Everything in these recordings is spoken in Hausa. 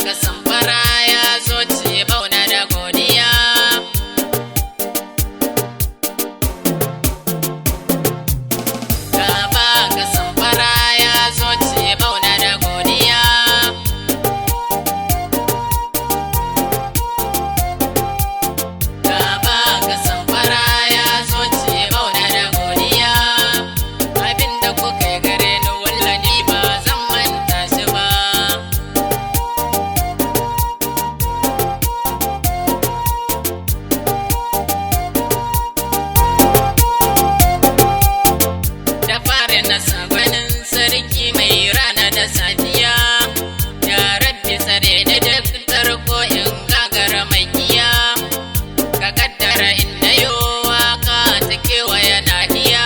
ka samfara ya zo Chifauna da godiya. Gaba ka samfara ya zo Chifauna da godiya. Gaba ka samfara ya zo Chifauna da godiya. Abinda kuka yi gare ni wallahi ba zan manta shi ba. Da fari na sabanin sarki mai rana da safiya, ya rabbi tsare da duk tarko in gagara mai kiya, ka kaddara in na yo waka ta kewaye nahiya,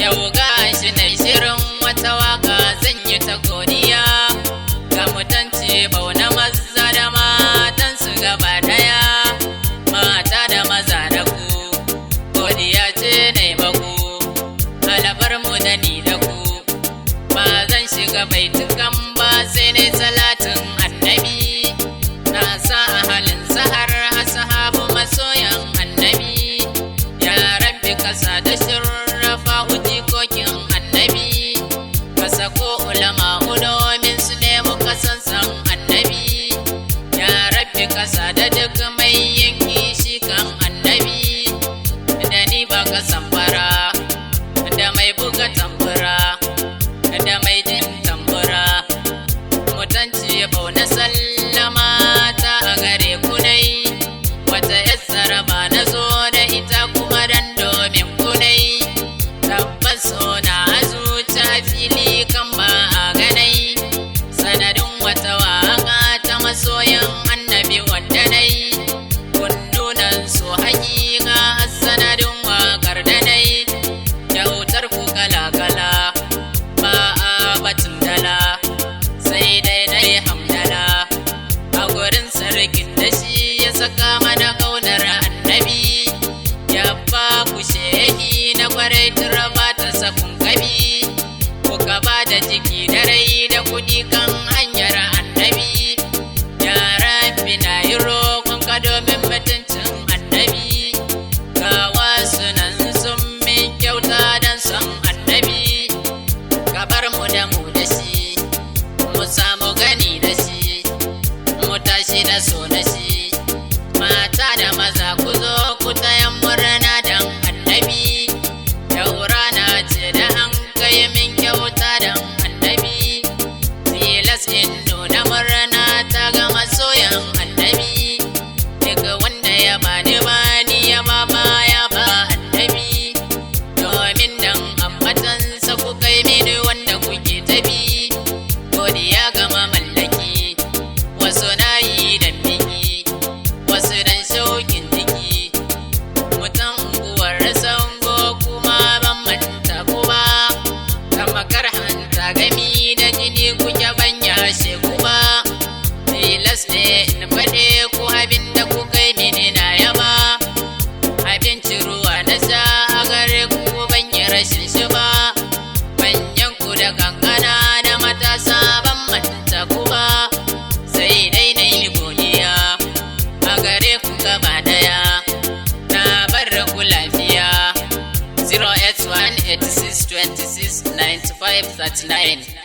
yau ga shi na shirin wata waka zan yi ta godiya, ga mutanci bauna maza da matansu gaba daya, mata da maza da ku, godiya ce na yi maku. Alabar mu da ni da ku, ba zan shiga baitukan ba sai ne salatin annabi, na sa a halin sahar ashabu masoyan annabi, ya rabbi kasa da shirrafa jikokin annabi, ka sako ulama domin su nemi kasansan annabi, ya rabbi kasa da duk mai yin kishi kan annabi, da ni ba ka samfara da mai buga tambura da mai jin tambura, mutanci bauna sallama ta a gare ku nai, wata yassara ba na zo da ita kuma dan domin ku nai, tabbas na zuciya fili kan ba a ganai, sanadin wata waka ta masoyan annabi wanda nai, kunnunan su hakika sanadin wakar da nai, kyautar ku kala-kala ba a batun dala, sai dai na yi hamdala a gurin sarkin da shi ya saka mana kaunar annabi, ya ba ku shehi na kwarai turaba ta sakun kabi, kuka ba da jiki da rai da kudi kan hanyar annabi, ya rabbi na yi roƙon ka domin mutuncin annabi, ga wasu nan sun min kyauta don son annabi, ka bar mu da shi, mu samu gani da shi, mu tashi da so na shi, mata da maza ku zo ku tayan murna don annabi, yau rana ce da an kai min kyauta don annabi, tilas in nuna murna ta ga masoyan annabi, duk wanda ya bani ya ba ya ba annabi, domin dan ambatansa ku kai mini wanda kuke tabi, godiya ga mamallaki, wasu na yi dan biki, wasu dan shaukin jiki, mutan unguwar sango kuma ban manta ku ba, tamakar hanta gami da jini kuke ban yashe ku ba, tilas ne in faɗe ku abin da ku kai mini na yaba, abinci ruwa na sha a gare ku ban yi rashin shi ba, manyan ku da kankana da matasa ban manta ku ba, sai dai na yi godiya a gare ku gaba daya, na bar ku lafiya. 08186269539